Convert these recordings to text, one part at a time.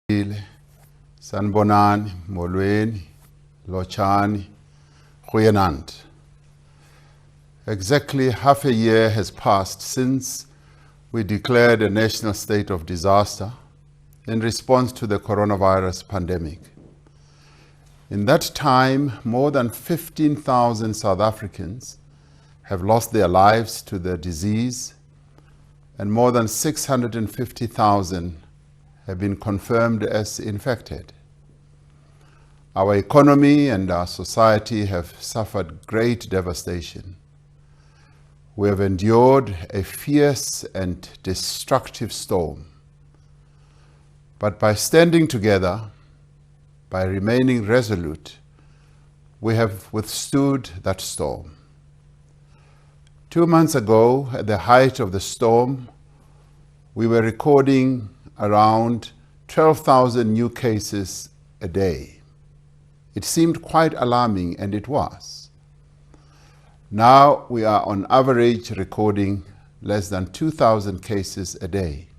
Sanbonani, Molweni, Lochani, Goeienaand. Exactly half a year has passed since we declared a national state of disaster in response to the coronavirus pandemic. In that time, more than 15,000 South Africans have lost their lives to the disease, and more than 650,000 have been confirmed as infected. Our economy and our society have suffered great devastation. We have endured a fierce and destructive storm. But by standing together, by remaining resolute, we have withstood that storm. 2 months ago, at the height of the storm, we were recording around 12,000 new cases a day. It seemed quite alarming, and it was. Now we are on average recording less than 2,000 cases a day.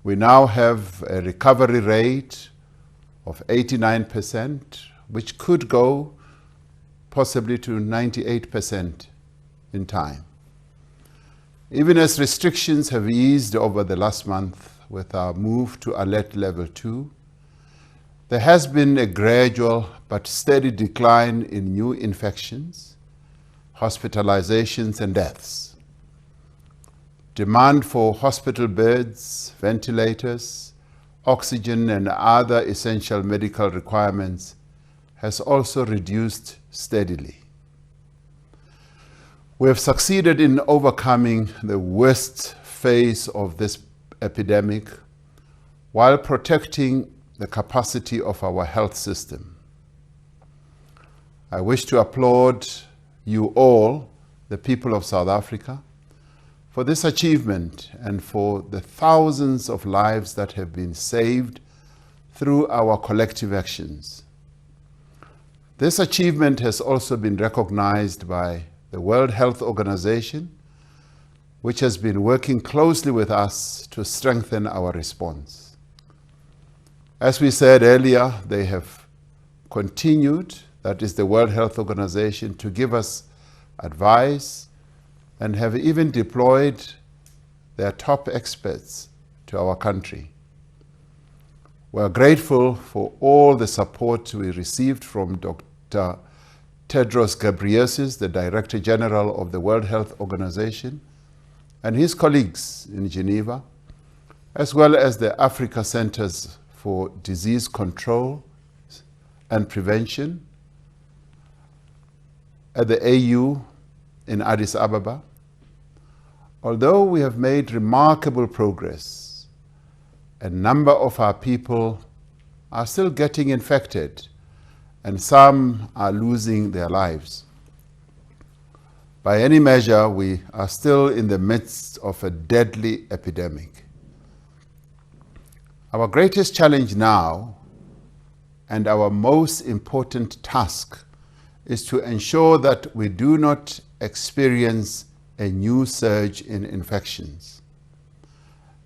We now have a recovery rate of 89%, which could go possibly to 98% in time. Even as restrictions have eased over the last month with our move to alert level 2, there has been a gradual but steady decline in new infections, hospitalizations, and deaths. Demand for hospital beds, ventilators, oxygen, and other essential medical requirements has also reduced steadily. We have succeeded in overcoming the worst phase of this epidemic while protecting the capacity of our health system. I wish to applaud you all, the people of South Africa, for this achievement and for the thousands of lives that have been saved through our collective actions. This achievement has also been recognized by the World Health Organization, which has been working closely with us to strengthen our response. As we said earlier, they have continued, that is the World Health Organization, to give us advice and have even deployed their top experts to our country. We are grateful for all the support we received from Dr. Tedros Ghebreyesus, the Director General of the World Health Organization, and his colleagues in Geneva, as well as the Africa Centers for Disease Control and Prevention at the AU in Addis Ababa. Although we have made remarkable progress, a number of our people are still getting infected, and some are losing their lives. By any measure, we are still in the midst of a deadly epidemic. Our greatest challenge now, and our most important task, is to ensure that we do not experience a new surge in infections.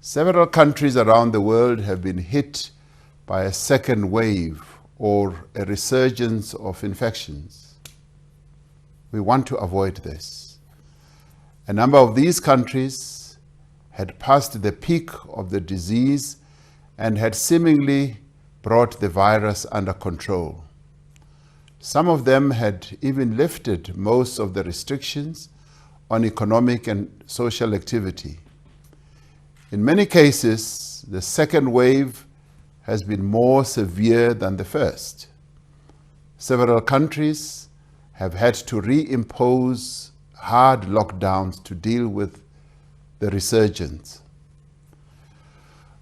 Several countries around the world have been hit by a second wave or a resurgence of infections. We want to avoid this. A number of these countries had passed the peak of the disease and had seemingly brought the virus under control. Some of them had even lifted most of the restrictions on economic and social activity. In many cases, the second wave has been more severe than the first. Several countries have had to reimpose hard lockdowns to deal with the resurgence.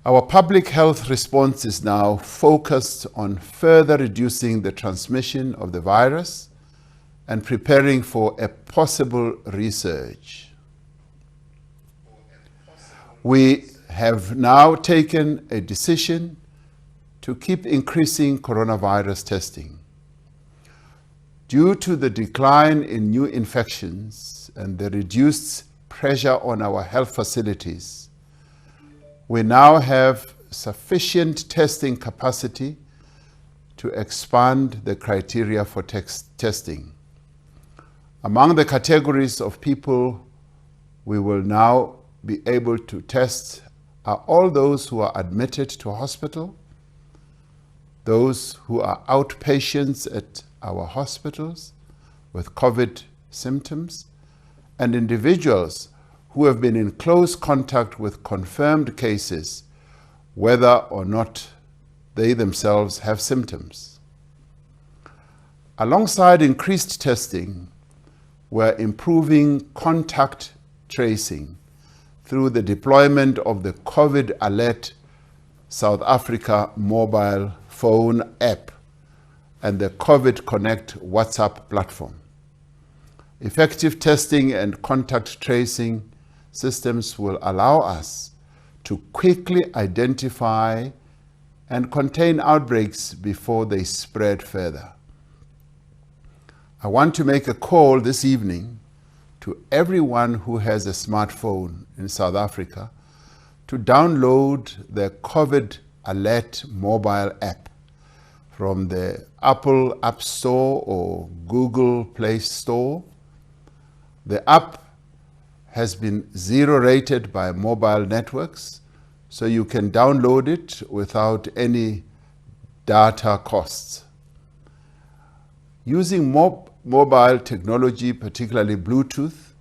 Our public health response is now focused on further reducing the transmission of the virus and preparing for a possible resurge. We have now taken a decision to keep increasing coronavirus testing. Due to the decline in new infections and the reduced pressure on our health facilities, we now have sufficient testing capacity to expand the criteria for testing. Among the categories of people we will now be able to test are all those who are admitted to hospital, those who are outpatients at our hospitals with COVID symptoms, and individuals who have been in close contact with confirmed cases, whether or not they themselves have symptoms. Alongside increased testing, we're improving contact tracing through the deployment of the COVID Alert South Africa mobile phone app and the COVID Connect WhatsApp platform. Effective testing and contact tracing systems will allow us to quickly identify and contain outbreaks before they spread further. I want to make a call this evening to everyone who has a smartphone in South Africa to download the COVID Alert mobile app from the Apple App Store or Google Play Store. The app has been zero rated by mobile networks, so you can download it without any data costs. Using mobile technology, particularly Bluetooth,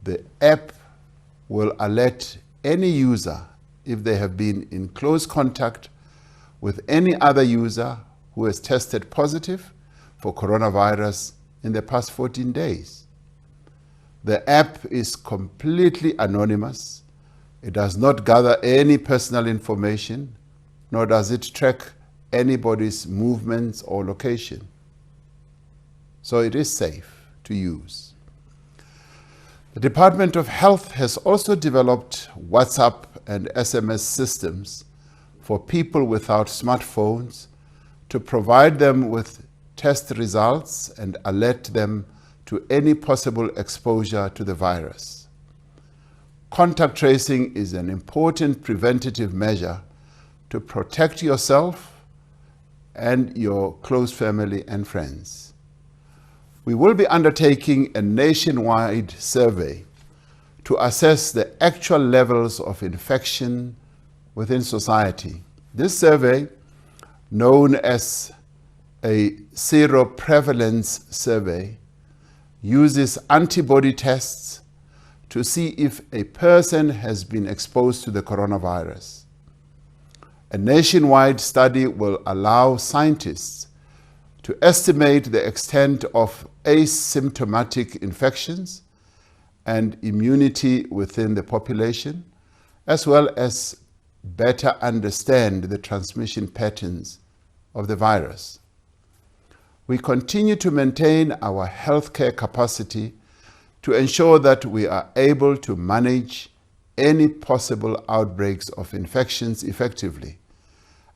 the app will alert any user if they have been in close contact with any other user who has tested positive for coronavirus in the past 14 days. The app is completely anonymous. It does not gather any personal information, nor does it track anybody's movements or location. So it is safe to use. The Department of Health has also developed WhatsApp and SMS systems for people without smartphones to provide them with test results and alert them to any possible exposure to the virus. Contact tracing is an important preventative measure to protect yourself and your close family and friends. We will be undertaking a nationwide survey to assess the actual levels of infection within society. This survey, known as a seroprevalence survey, uses antibody tests to see if a person has been exposed to the coronavirus. A nationwide study will allow scientists to estimate the extent of asymptomatic infections and immunity within the population, as well as better understand the transmission patterns of the virus. We continue to maintain our healthcare capacity to ensure that we are able to manage any possible outbreaks of infections effectively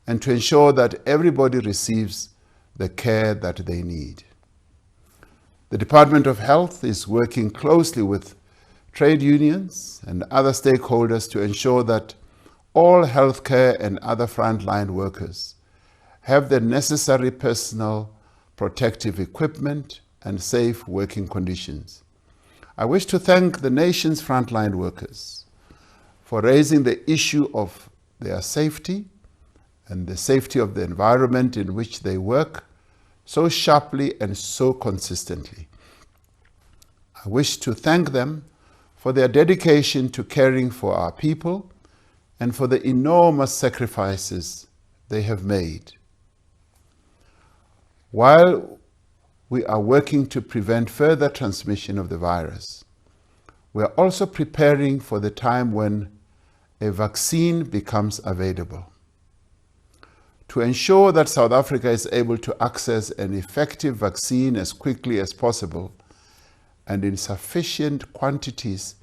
and to ensure that everybody receives the care that they need. The Department of Health is working closely with trade unions and other stakeholders to ensure that all healthcare and other frontline workers have the necessary personal protective equipment and safe working conditions. I wish to thank the nation's frontline workers for raising the issue of their safety and the safety of the environment in which they work so sharply and so consistently. I wish to thank them for their dedication to caring for our people and for the enormous sacrifices they have made. While we are working to prevent further transmission of the virus, we are also preparing for the time when a vaccine becomes available. To ensure that South Africa is able to access an effective vaccine as quickly as possible and in sufficient quantities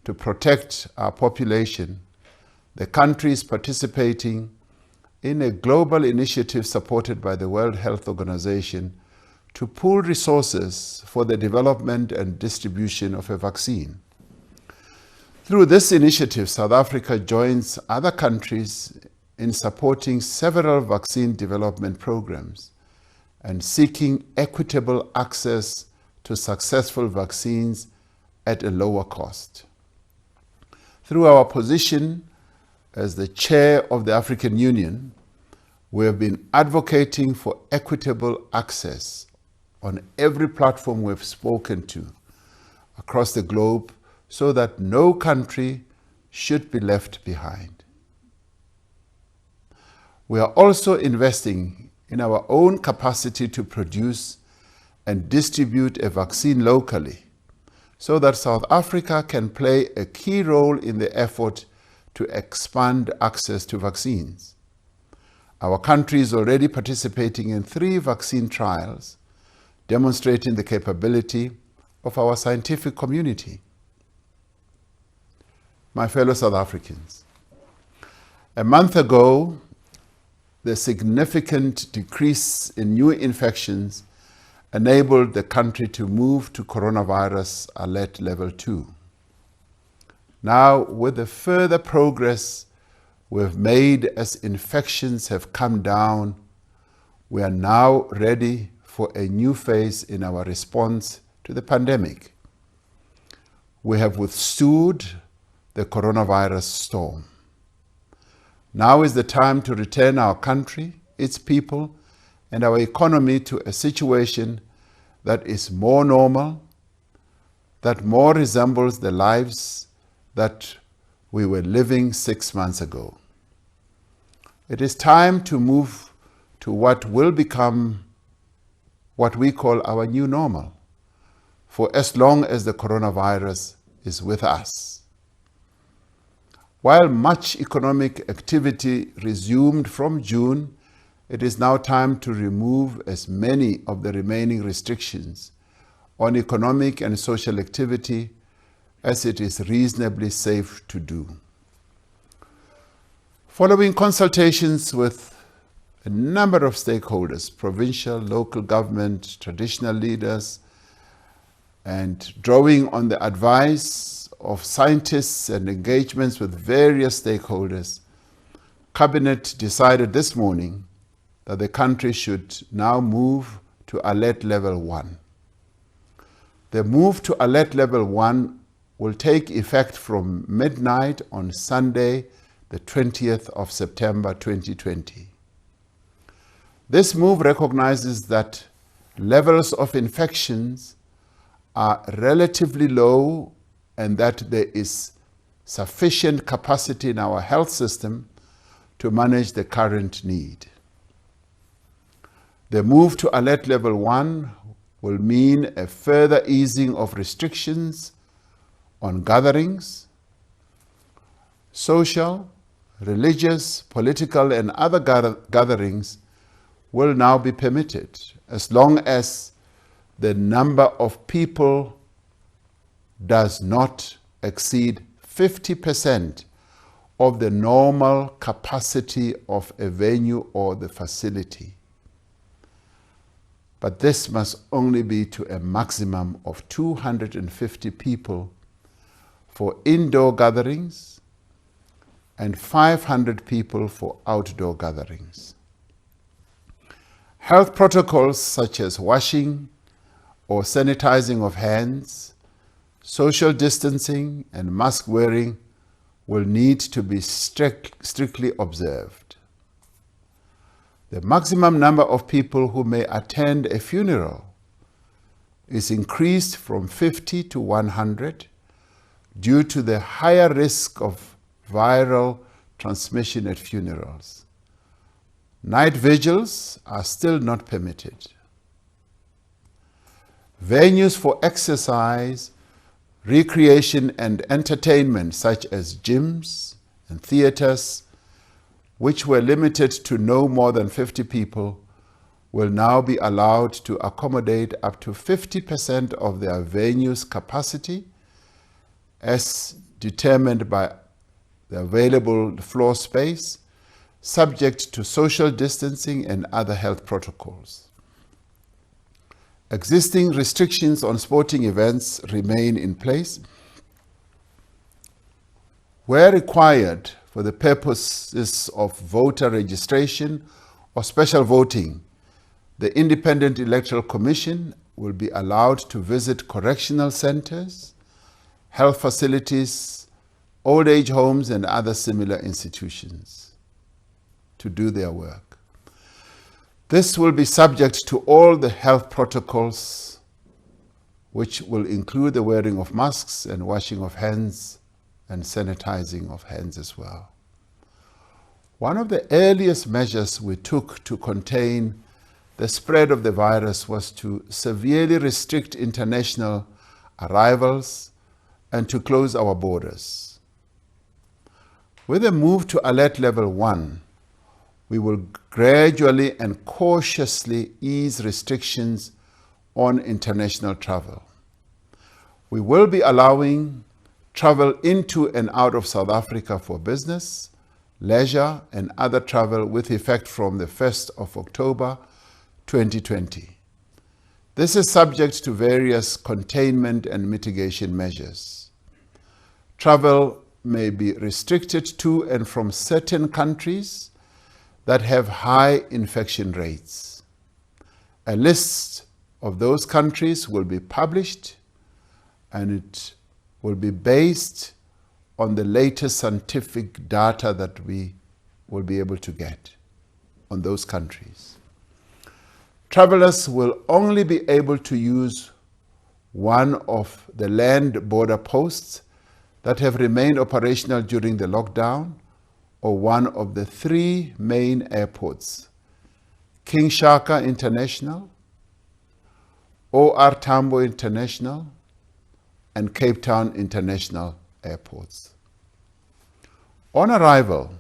to protect our population, the country is participating in a global initiative supported by the World Health Organization to pool resources for the development and distribution of a vaccine. Through this initiative, South Africa joins other countries in supporting several vaccine development programs and seeking equitable access to successful vaccines at a lower cost. Through our position as the chair of the African Union, we have been advocating for equitable access on every platform we've spoken to across the globe so that no country should be left behind. We are also investing in our own capacity to produce and distribute a vaccine locally so that South Africa can play a key role in the effort to expand access to vaccines. Our country is already participating in 3 vaccine trials, demonstrating the capability of our scientific community. My fellow South Africans, a month ago, the significant decrease in new infections enabled the country to move to coronavirus alert level 2. Now, with the further progress we've made as infections have come down, we are now ready for a new phase in our response to the pandemic. We have withstood the coronavirus storm. Now is the time to return our country, its people, and our economy to a situation that is more normal, that more resembles the lives that we were living 6 months ago. It is time to move to what will become what we call our new normal, for as long as the coronavirus is with us. While much economic activity resumed from June, it is now time to remove as many of the remaining restrictions on economic and social activity as it is reasonably safe to do. Following consultations with a number of stakeholders, provincial, local government, traditional leaders, and drawing on the advice of scientists and engagements with various stakeholders, Cabinet decided this morning that the country should now move to alert level 1. The move to alert level 1 will take effect from midnight on Sunday, the 20th of September 2020. This move recognizes that levels of infections are relatively low and that there is sufficient capacity in our health system to manage the current need. The move to alert level 1 will mean a further easing of restrictions on gatherings, social, religious, political, and other gatherings will now be permitted as long as the number of people does not exceed 50% of the normal capacity of a venue or the facility. But this must only be to a maximum of 250 people for indoor gatherings and 500 people for outdoor gatherings. Health protocols such as washing or sanitizing of hands, social distancing, and mask wearing will need to be strictly observed. The maximum number of people who may attend a funeral is increased from 50 to 100 due to the higher risk of viral transmission at funerals. Night vigils are still not permitted. Venues for exercise, recreation, and entertainment, such as gyms and theaters, which were limited to no more than 50 people, will now be allowed to accommodate up to 50% of their venue's capacity as determined by the available floor space, subject to social distancing and other health protocols. Existing restrictions on sporting events remain in place. Where required for for the purposes of voter registration or special voting, the Independent Electoral Commission will be allowed to visit correctional centers, health facilities, old age homes, and other similar institutions to do their work. This will be subject to all the health protocols, which will include the wearing of masks and washing of hands and sanitizing of hands as well. One of the earliest measures we took to contain the spread of the virus was to severely restrict international arrivals and to close our borders. With a move to alert level 1, we will gradually and cautiously ease restrictions on international travel. We will be allowing travel into and out of South Africa for business, leisure, and other travel with effect from the 1st of October 2020. This is subject to various containment and mitigation measures. Travel may be restricted to and from certain countries that have high infection rates. A list of those countries will be published, and it will be based on the latest scientific data that we will be able to get on those countries. Travelers will only be able to use one of the land border posts that have remained operational during the lockdown, or one of the 3 main airports: King Shaka International, OR Tambo International, and Cape Town International airports. On arrival,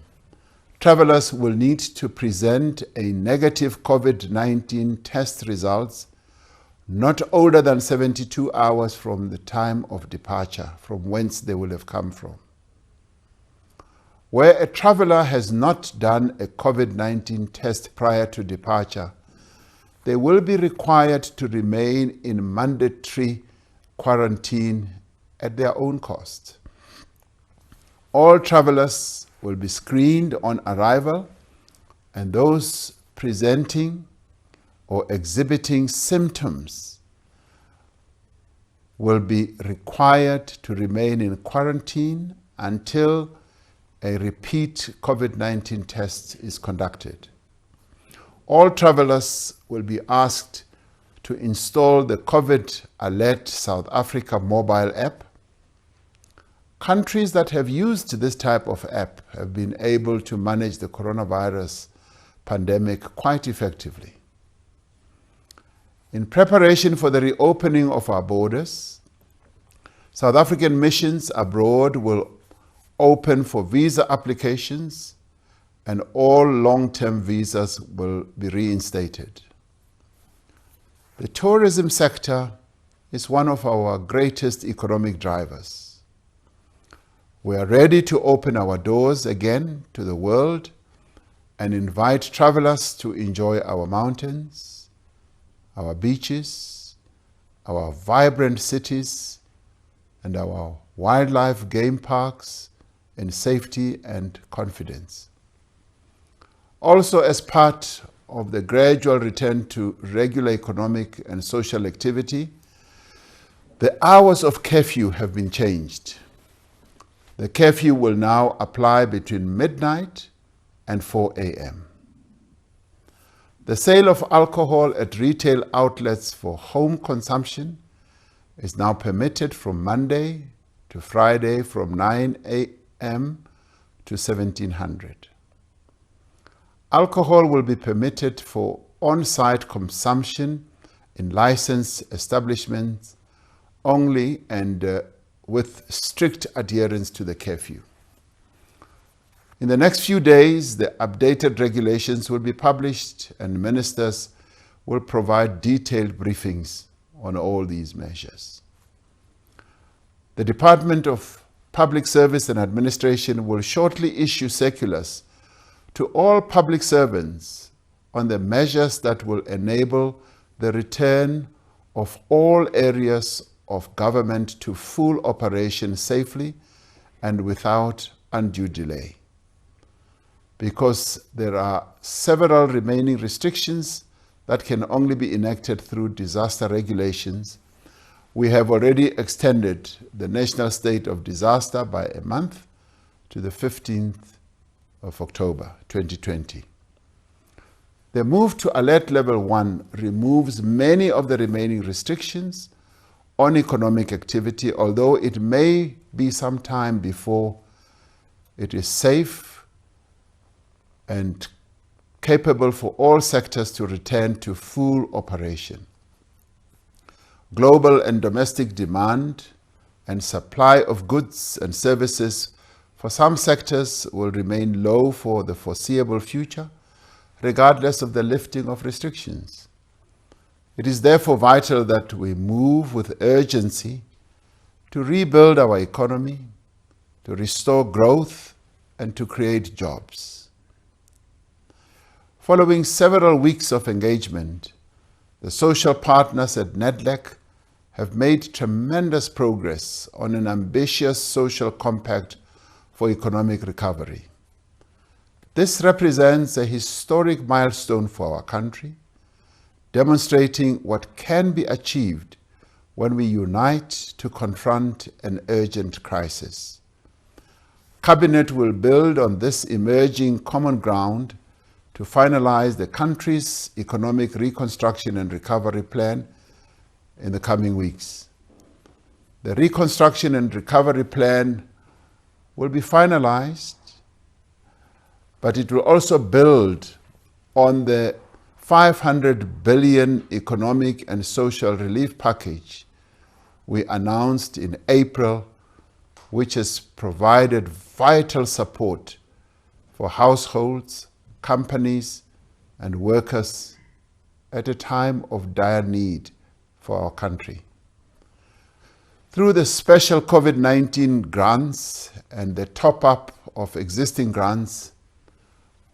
travelers will need to present a negative COVID-19 test results not older than 72 hours from the time of departure, from whence they will have come from. Where a traveler has not done a COVID-19 test prior to departure, they will be required to remain in mandatory quarantine at their own cost. All travelers will be screened on arrival, and those presenting or exhibiting symptoms will be required to remain in quarantine until a repeat COVID-19 test is conducted. All travelers will be asked to install the COVID Alert South Africa mobile app. Countries that have used this type of app have been able to manage the coronavirus pandemic quite effectively. In preparation for the reopening of our borders, South African missions abroad will open for visa applications, and all long-term visas will be reinstated. The tourism sector is one of our greatest economic drivers. We are ready to open our doors again to the world and invite travelers to enjoy our mountains, our beaches, our vibrant cities, and our wildlife game parks in safety and confidence. Also, as part of the gradual return to regular economic and social activity, the hours of curfew have been changed. The curfew will now apply between midnight and 4 a.m. The sale of alcohol at retail outlets for home consumption is now permitted from Monday to Friday from 9 a.m. to 1700. Alcohol will be permitted for on-site consumption in licensed establishments only, and with strict adherence to the curfew. In the next few days, the updated regulations will be published, and ministers will provide detailed briefings on all these measures. The Department of Public Service and Administration will shortly issue circulars to all public servants on the measures that will enable the return of all areas of government to full operation safely and without undue delay. because there are several remaining restrictions that can only be enacted through disaster regulations, we have already extended the national state of disaster by a month to the 15th of October 2020. The move to Alert Level 1 removes many of the remaining restrictions on economic activity, although it may be some time before it is safe and capable for all sectors to return to full operation. Global and domestic demand and supply of goods and services for some sectors will remain low for the foreseeable future, regardless of the lifting of restrictions. It is therefore vital that we move with urgency to rebuild our economy, to restore growth, and to create jobs. Following several weeks of engagement, the social partners at NEDLAC have made tremendous progress on an ambitious social compact for economic recovery. This represents a historic milestone for our country, demonstrating what can be achieved when we unite to confront an urgent crisis. Cabinet will build on this emerging common ground to finalize the country's economic reconstruction and recovery plan in the coming weeks. The reconstruction and recovery plan will be finalized, but it will also build on the 500 billion economic and social relief package we announced in April, which has provided vital support for households, companies, and workers at a time of dire need for our country. Through the special COVID-19 grants and the top-up of existing grants,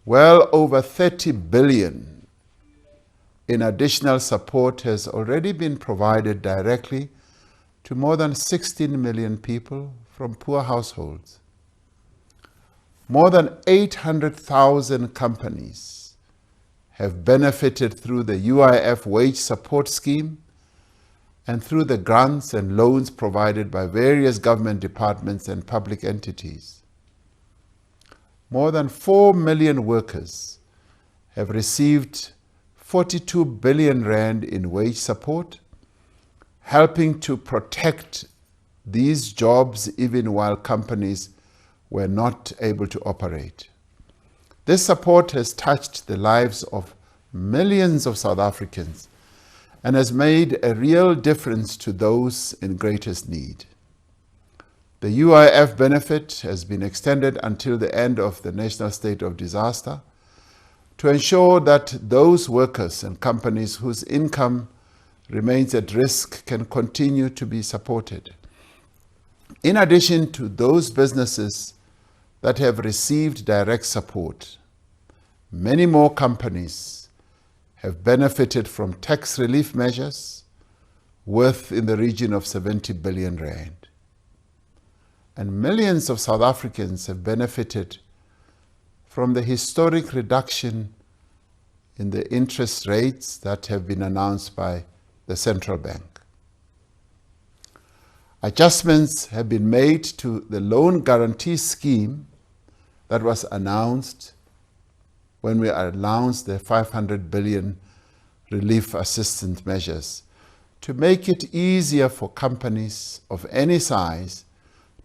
well over 30 billion in additional support has already been provided directly to more than 16 million people from poor households. More than 800,000 companies have benefited through the UIF wage support scheme and through the grants and loans provided by various government departments and public entities. More than 4 million workers have received 42 billion rand in wage support, helping to protect these jobs even while companies were not able to operate. This support has touched the lives of millions of South Africans and has made a real difference to those in greatest need. The UIF benefit has been extended until the end of the national state of disaster to ensure that those workers and companies whose income remains at risk can continue to be supported. In addition to those businesses that have received direct support, many more companies have benefited from tax relief measures worth in the region of 70 billion rand. And millions of South Africans have benefited from the historic reduction in the interest rates that have been announced by the central bank. Adjustments have been made to the loan guarantee scheme that was announced when we announced the 500 billion relief assistance measures to make it easier for companies of any size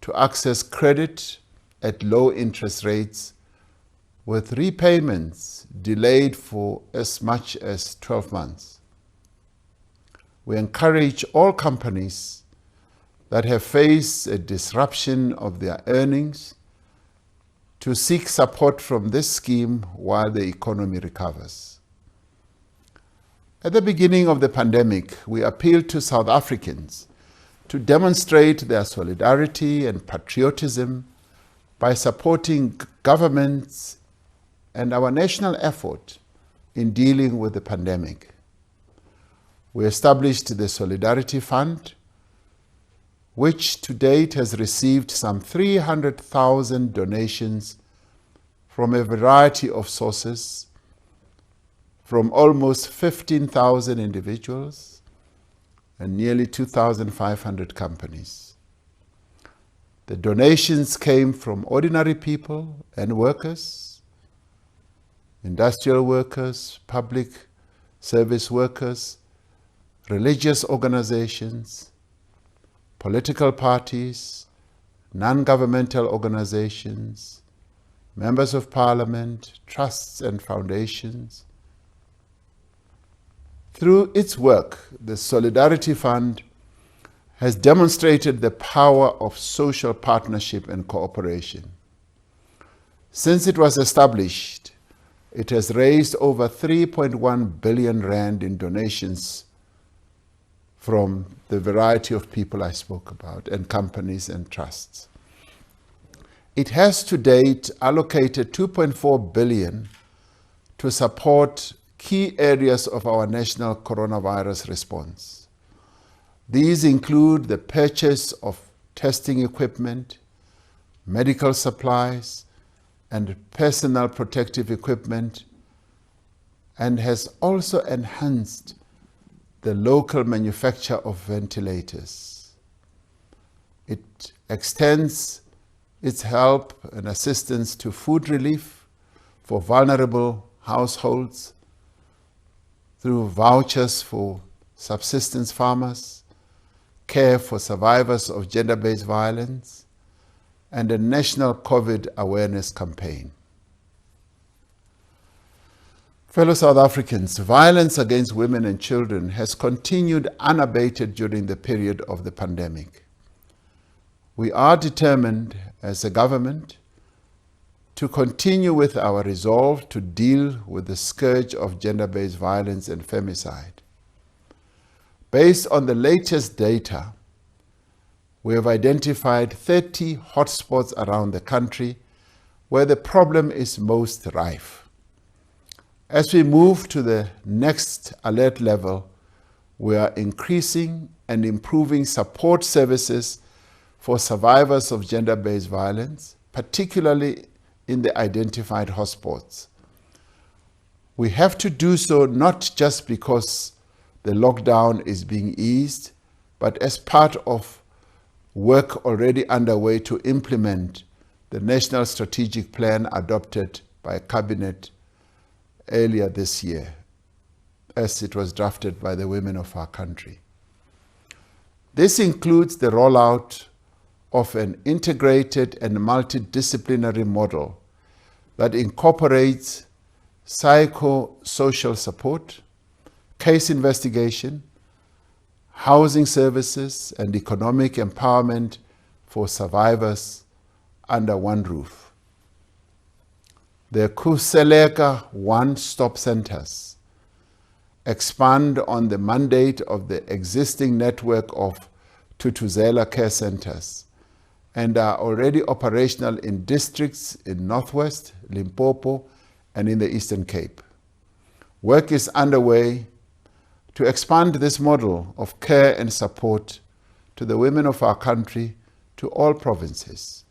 to access credit at low interest rates with repayments delayed for as much as 12 months. We encourage all companies that have faced a disruption of their earnings to seek support from this scheme while the economy recovers. At the beginning of the pandemic, we appealed to South Africans to demonstrate their solidarity and patriotism by supporting governments and our national effort in dealing with the pandemic. We established the Solidarity Fund, which to date has received some 300,000 donations from a variety of sources, from almost 15,000 individuals and nearly 2,500 companies. The donations came from ordinary people and workers, industrial workers, public service workers, religious organizations, political parties, non-governmental organizations, members of parliament, trusts and foundations. Through its work, the Solidarity Fund has demonstrated the power of social partnership and cooperation. Since it was established, it has raised over 3.1 billion rand in donations from the variety of people I spoke about, and companies and trusts. It has to date allocated 2.4 billion to support key areas of our national coronavirus response. These include the purchase of testing equipment, medical supplies, and personal protective equipment, and has also enhanced the local manufacture of ventilators. It extends its help and assistance to food relief for vulnerable households through vouchers for subsistence farmers, care for survivors of gender-based violence, and a national COVID awareness campaign. Fellow South Africans, violence against women and children has continued unabated during the period of the pandemic. We are determined as a government to continue with our resolve to deal with the scourge of gender-based violence and femicide. Based on the latest data, we have identified 30 hotspots around the country where the problem is most rife. As we move to the next alert level, we are increasing and improving support services for survivors of gender-based violence, particularly in the identified hotspots. We have to do so not just because the lockdown is being eased, but as part of work already underway to implement the National Strategic Plan adopted by Cabinet earlier this year, as it was drafted by the women of our country. This includes the rollout of an integrated and multidisciplinary model that incorporates psychosocial support, case investigation, housing services, and economic empowerment for survivors under one roof. The Khuseleka one-stop centers expand on the mandate of the existing network of Thuthuzela care centers and are already operational in districts in Northwest, Limpopo, and in the Eastern Cape. Work is underway to expand this model of care and support to the women of our country to all provinces.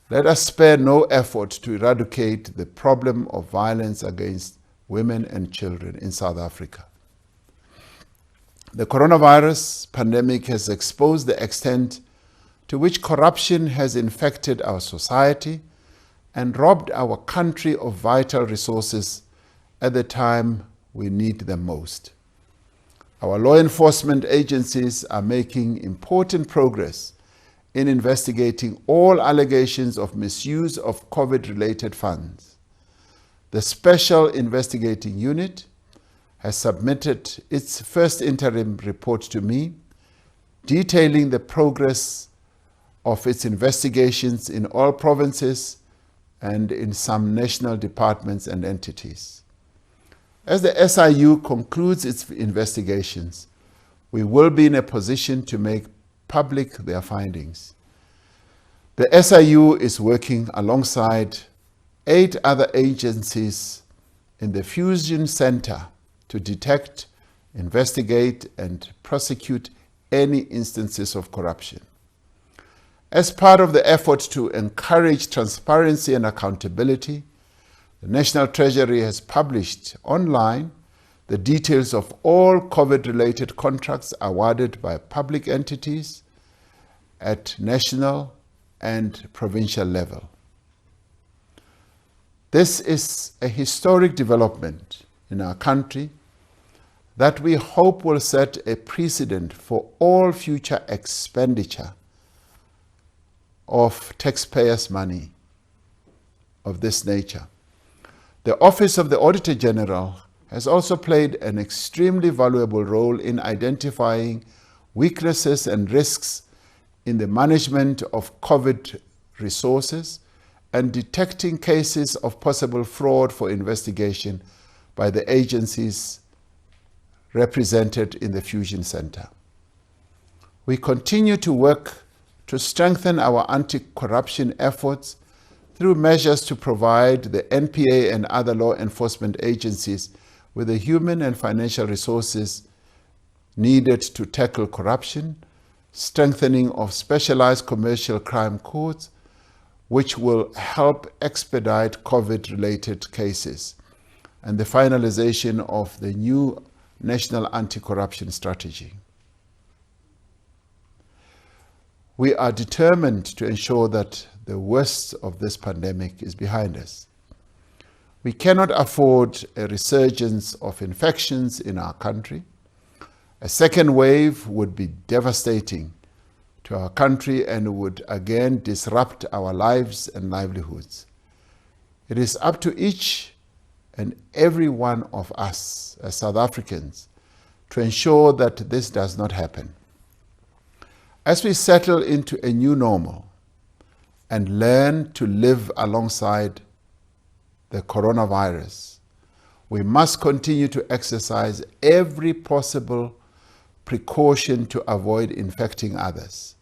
Let us spare no effort to eradicate the problem of violence against women and children in South Africa. The coronavirus pandemic has exposed the extent to which corruption has infected our society and robbed our country of vital resources at the time we need them most. Our law enforcement agencies are making important progress in investigating all allegations of misuse of COVID-related funds. The Special Investigating Unit has submitted its first interim report to me, detailing the progress of its investigations in all provinces and in some national departments and entities. As the SIU concludes its investigations, we will be in a position to make public their findings. The SIU is working alongside 8 other agencies in the Fusion Center to detect, investigate, and prosecute any instances of corruption. As part of the effort to encourage transparency and accountability, the National Treasury has published online the details of all COVID-related contracts awarded by public entities at national and provincial level. This is a historic development in our country that we hope will set a precedent for all future expenditure of taxpayers' money of this nature. The Office of the Auditor General has also played an extremely valuable role in identifying weaknesses and risks in the management of COVID resources and detecting cases of possible fraud for investigation by the agencies represented in the Fusion Center. We continue to work to strengthen our anti-corruption efforts through measures to provide the NPA and other law enforcement agencies with the human and financial resources needed to tackle corruption, strengthening of specialized commercial crime courts, which will help expedite COVID-related cases, and the finalization of the new National Anti-Corruption Strategy. We are determined to ensure that the worst of this pandemic is behind us. We cannot afford a resurgence of infections in our country. A second wave would be devastating to our country and would again disrupt our lives and livelihoods. It is up to each and every one of us as South Africans to ensure that this does not happen. As we settle into a new normal and learn to live alongside the coronavirus, we must continue to exercise every possible precaution to avoid infecting others.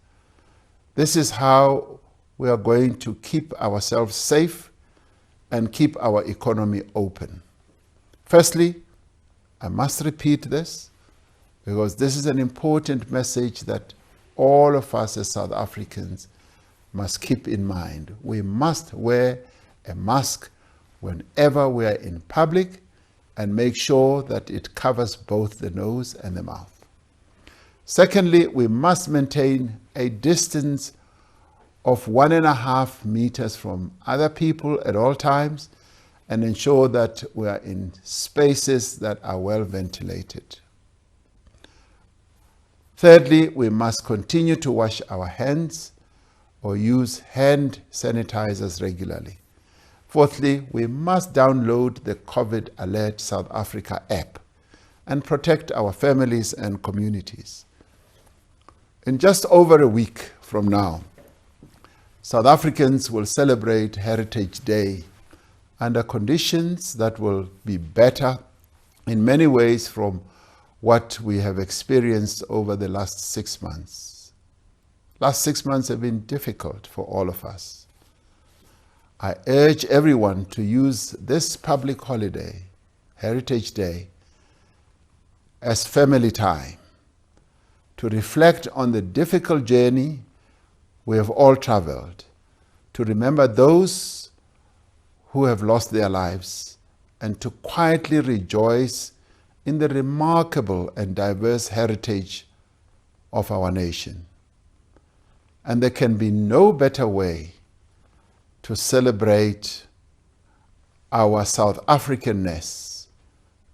This is how we are going to keep ourselves safe and keep our economy open. Firstly, I must repeat this because this is an important message that all of us as South Africans must keep in mind. We must wear a mask whenever we are in public and make sure that it covers both the nose and the mouth. Secondly, we must maintain a distance of 1.5 meters from other people at all times and ensure that we are in spaces that are well ventilated. Thirdly, we must continue to wash our hands or use hand sanitizers regularly. Fourthly, we must download the COVID Alert South Africa app and protect our families and communities. In just over a week from now, South Africans will celebrate Heritage Day under conditions that will be better in many ways from what we have experienced over the last 6 months. Last 6 months have been difficult for all of us. I urge everyone to use this public holiday, Heritage Day, as family time to reflect on the difficult journey we have all traveled, to remember those who have lost their lives, and to quietly rejoice in the remarkable and diverse heritage of our nation. And there can be no better way to celebrate our South Africanness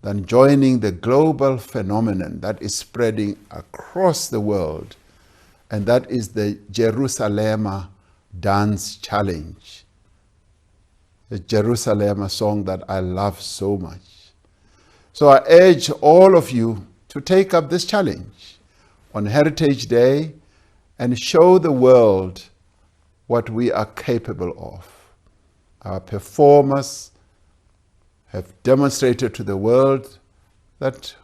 than joining the global phenomenon that is spreading across the world, and that is the Jerusalem Dance Challenge. The Jerusalem song that I love so much. So I urge all of you to take up this challenge on Heritage Day and show the world what we are capable of. Our performers have demonstrated to the world that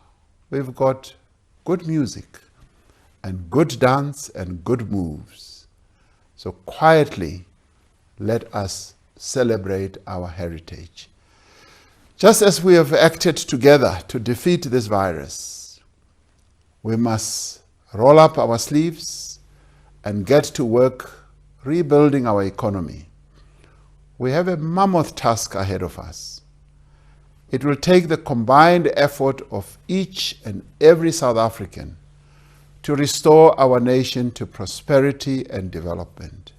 we've got good music and good dance and good moves. So quietly, let us celebrate our heritage. Just as we have acted together to defeat this virus, we must roll up our sleeves and get to work rebuilding our economy, we have a mammoth task ahead of us. It will take the combined effort of each and every South African to restore our nation to prosperity and development.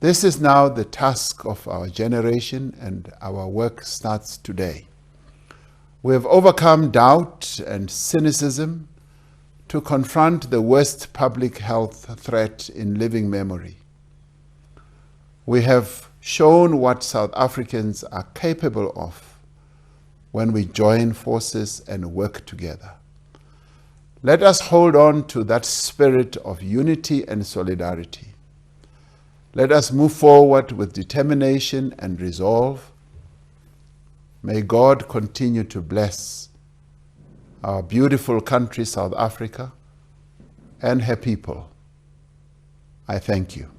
This is now the task of our generation, and our work starts today. We have overcome doubt and cynicism to confront the worst public health threat in living memory. We have shown what South Africans are capable of when we join forces and work together. Let us hold on to that spirit of unity and solidarity. Let us move forward with determination and resolve. May God continue to bless our beautiful country, South Africa, and her people. I thank you.